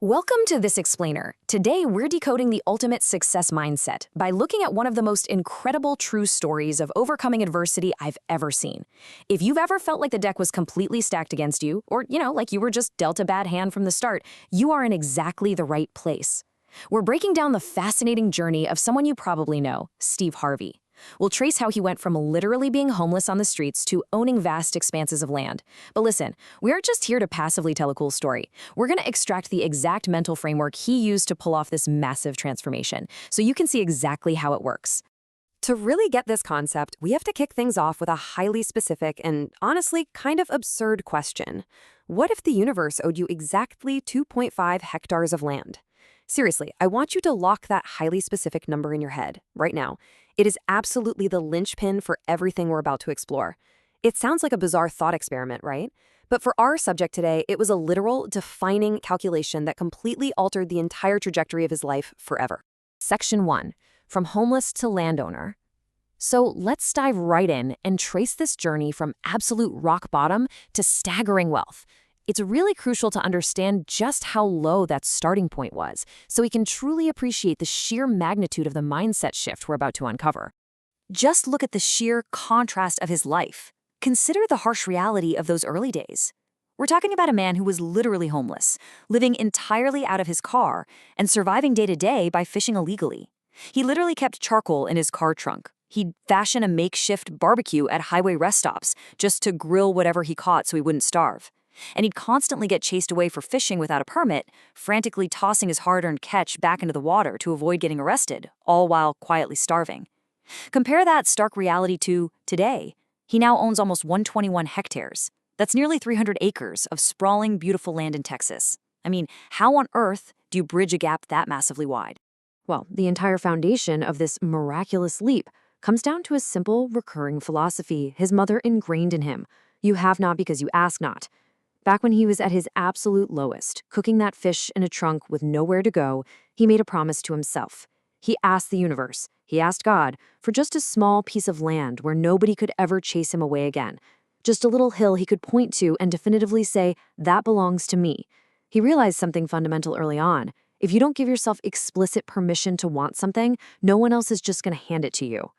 Welcome to This Explainer. Today, we're decoding the ultimate success mindset by looking at one of the most incredible true stories of overcoming adversity I've ever seen. If you've ever felt like the deck was completely stacked against you, or, like you were just dealt a bad hand from the start, you are in exactly the right place. We're breaking down the fascinating journey of someone you probably know, Steve Harvey. We'll trace how he went from literally being homeless on the streets to owning vast expanses of land. But listen, we aren't just here to passively tell a cool story. We're going to extract the exact mental framework he used to pull off this massive transformation, so you can see exactly how it works. To really get this concept, we have to kick things off with a highly specific and honestly kind of absurd question. What if the universe owed you exactly 2.5 hectares of land? Seriously, I want you to lock that highly specific number in your head right now. It is absolutely the linchpin for everything we're about to explore. It sounds like a bizarre thought experiment, right? But for our subject today, it was a literal, defining calculation that completely altered the entire trajectory of his life forever. Section 1. From homeless to landowner. So let's dive right in and trace this journey from absolute rock bottom to staggering wealth. It's really crucial to understand just how low that starting point was, so we can truly appreciate the sheer magnitude of the mindset shift we're about to uncover. Just look at the sheer contrast of his life. Consider the harsh reality of those early days. We're talking about a man who was literally homeless, living entirely out of his car, and surviving day to day by fishing illegally. He literally kept charcoal in his car trunk. He'd fashion a makeshift barbecue at highway rest stops just to grill whatever he caught so he wouldn't starve. And he'd constantly get chased away for fishing without a permit, frantically tossing his hard-earned catch back into the water to avoid getting arrested, all while quietly starving. Compare that stark reality to today. He now owns almost 121 hectares. That's nearly 300 acres of sprawling, beautiful land in Texas. I mean, how on earth do you bridge a gap that massively wide? Well, the entire foundation of this miraculous leap comes down to a simple, recurring philosophy his mother ingrained in him. You have not because you ask not. Back when he was at his absolute lowest, cooking that fish in a trunk with nowhere to go, he made a promise to himself. He asked the universe, he asked God, for just a small piece of land where nobody could ever chase him away again. Just a little hill he could point to and definitively say, that belongs to me. He realized something fundamental early on. If you don't give yourself explicit permission to want something, no one else is just going to hand it to you.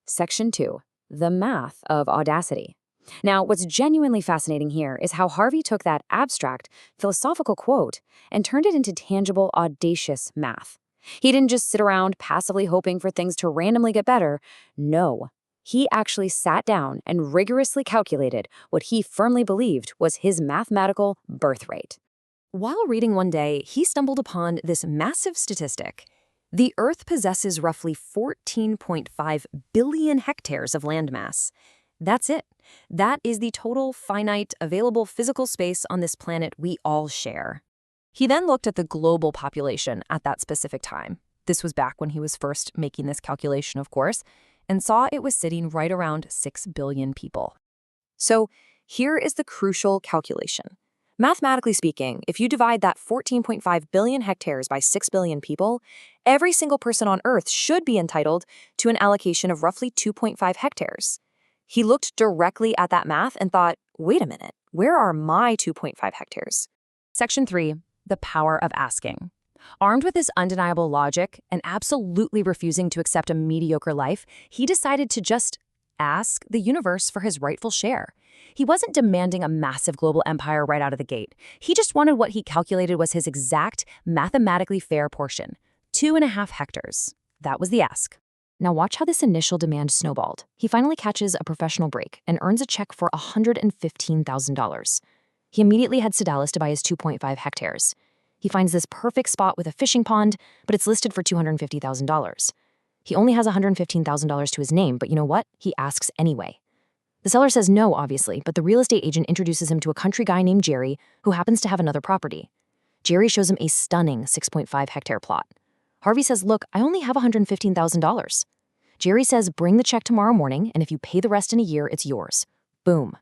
Section 2. The math of audacity. Now, what's genuinely fascinating here is how Harvey took that abstract, philosophical quote and turned it into tangible, audacious math. He didn't just sit around passively hoping for things to randomly get better. No, he actually sat down and rigorously calculated what he firmly believed was his mathematical birthright. While reading one day, he stumbled upon this massive statistic. The Earth possesses roughly 14.5 billion hectares of landmass. That's it. That is the total finite available physical space on this planet we all share. He then looked at the global population at that specific time. This was back when he was first making this calculation, of course, and saw it was sitting right around 6 billion people. So here is the crucial calculation. Mathematically speaking, if you divide that 14.5 billion hectares by 6 billion people, every single person on Earth should be entitled to an allocation of roughly 2.5 hectares. He looked directly at that math and thought, wait a minute, where are my 2.5 hectares? Section 3, the power of asking. Armed with his undeniable logic and absolutely refusing to accept a mediocre life, he decided to just ask the universe for his rightful share. He wasn't demanding a massive global empire right out of the gate. He just wanted what he calculated was his exact, mathematically fair portion, 2.5 hectares. That was the ask. Now watch how this initial demand snowballed. He finally catches a professional break and earns a check for $115,000. He immediately heads to Dallas to buy his 2.5 hectares. He finds this perfect spot with a fishing pond, but it's listed for $250,000. He only has $115,000 to his name, but you know what? He asks anyway. The seller says no, obviously, but the real estate agent introduces him to a country guy named Jerry, who happens to have another property. Jerry shows him a stunning 6.5 hectare plot. Harvey says, look, I only have $115,000. Jerry says, bring the check tomorrow morning, and if you pay the rest in a year, it's yours. Boom.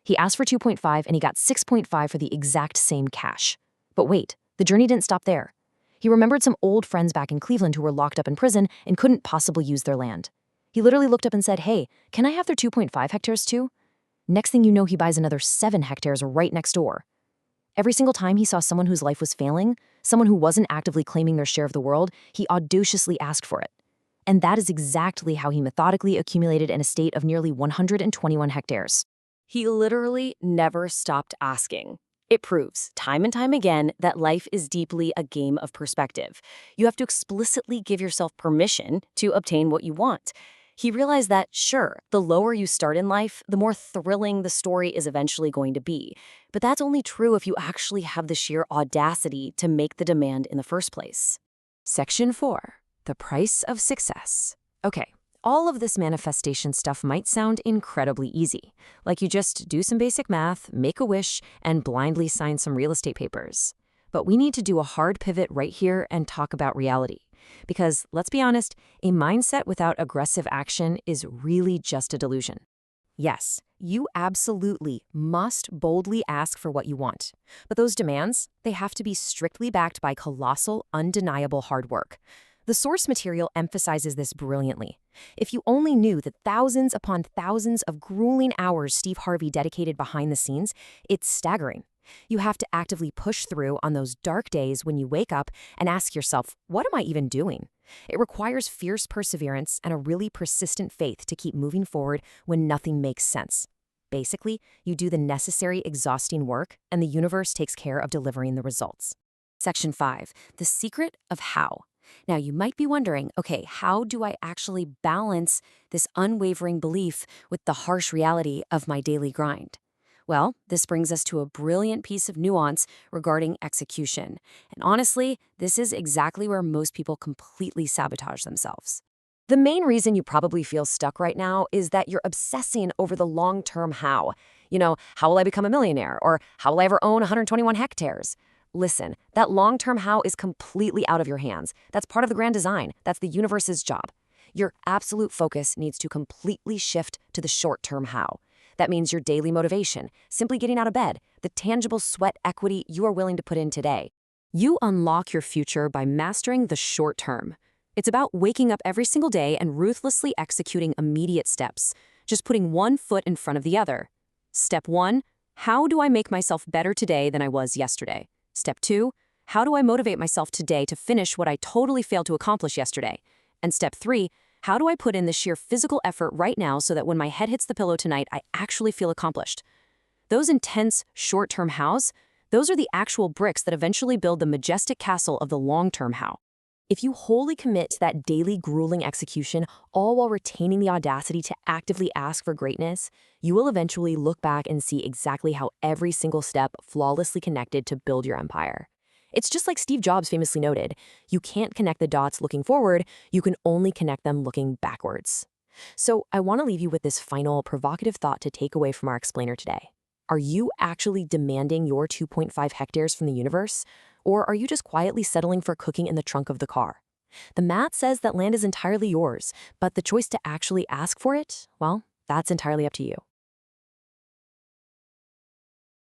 He asked for 2.5, and he got 6.5 for the exact same cash. But wait, the journey didn't stop there. He remembered some old friends back in Cleveland who were locked up in prison and couldn't possibly use their land. He literally looked up and said, hey, can I have their 2.5 hectares too? Next thing you know, he buys another 7 hectares right next door. Every single time he saw someone whose life was failing, Someone who wasn't actively claiming their share of the world, he audaciously asked for it. And that is exactly how he methodically accumulated an estate of nearly 121 hectares. He literally never stopped asking. It proves, time and time again, that life is deeply a game of perspective. You have to explicitly give yourself permission to obtain what you want. He realized that, sure, the lower you start in life, the more thrilling the story is eventually going to be. But that's only true if you actually have the sheer audacity to make the demand in the first place. Section 4. The price of success. Okay, all of this manifestation stuff might sound incredibly easy. Like you just do some basic math, make a wish, and blindly sign some real estate papers. But we need to do a hard pivot right here and talk about reality. Because, let's be honest, a mindset without aggressive action is really just a delusion. Yes, you absolutely must boldly ask for what you want. But those demands, they have to be strictly backed by colossal, undeniable hard work. The source material emphasizes this brilliantly. If you only knew the thousands upon thousands of grueling hours Steve Harvey dedicated behind the scenes, it's staggering. You have to actively push through on those dark days when you wake up and ask yourself, what am I even doing? It requires fierce perseverance and a really persistent faith to keep moving forward when nothing makes sense. Basically, you do the necessary exhausting work, and the universe takes care of delivering the results. Section 5. The secret of how. Now, you might be wondering, okay, how do I actually balance this unwavering belief with the harsh reality of my daily grind? Well, this brings us to a brilliant piece of nuance regarding execution. And honestly, this is exactly where most people completely sabotage themselves. The main reason you probably feel stuck right now is that you're obsessing over the long-term how. How will I become a millionaire? Or how will I ever own 121 hectares? Listen, that long-term how is completely out of your hands. That's part of the grand design. That's the universe's job. Your absolute focus needs to completely shift to the short-term how. That means your daily motivation, simply getting out of bed, the tangible sweat equity you are willing to put in today. You unlock your future by mastering the short term. It's about waking up every single day and ruthlessly executing immediate steps, just putting one foot in front of the other. Step 1, how do I make myself better today than I was yesterday? Step 2, how do I motivate myself today to finish what I totally failed to accomplish yesterday? And step 3, how do I put in the sheer physical effort right now so that when my head hits the pillow tonight, I actually feel accomplished? Those intense, short-term hows, those are the actual bricks that eventually build the majestic castle of the long-term how. If you wholly commit to that daily grueling execution, all while retaining the audacity to actively ask for greatness, you will eventually look back and see exactly how every single step flawlessly connected to build your empire. It's just like Steve Jobs famously noted, you can't connect the dots looking forward, you can only connect them looking backwards. So I want to leave you with this final provocative thought to take away from our explainer today. Are you actually demanding your 2.5 hectares from the universe? Or are you just quietly settling for cooking in the trunk of the car? The math says that land is entirely yours, but the choice to actually ask for it, well, that's entirely up to you.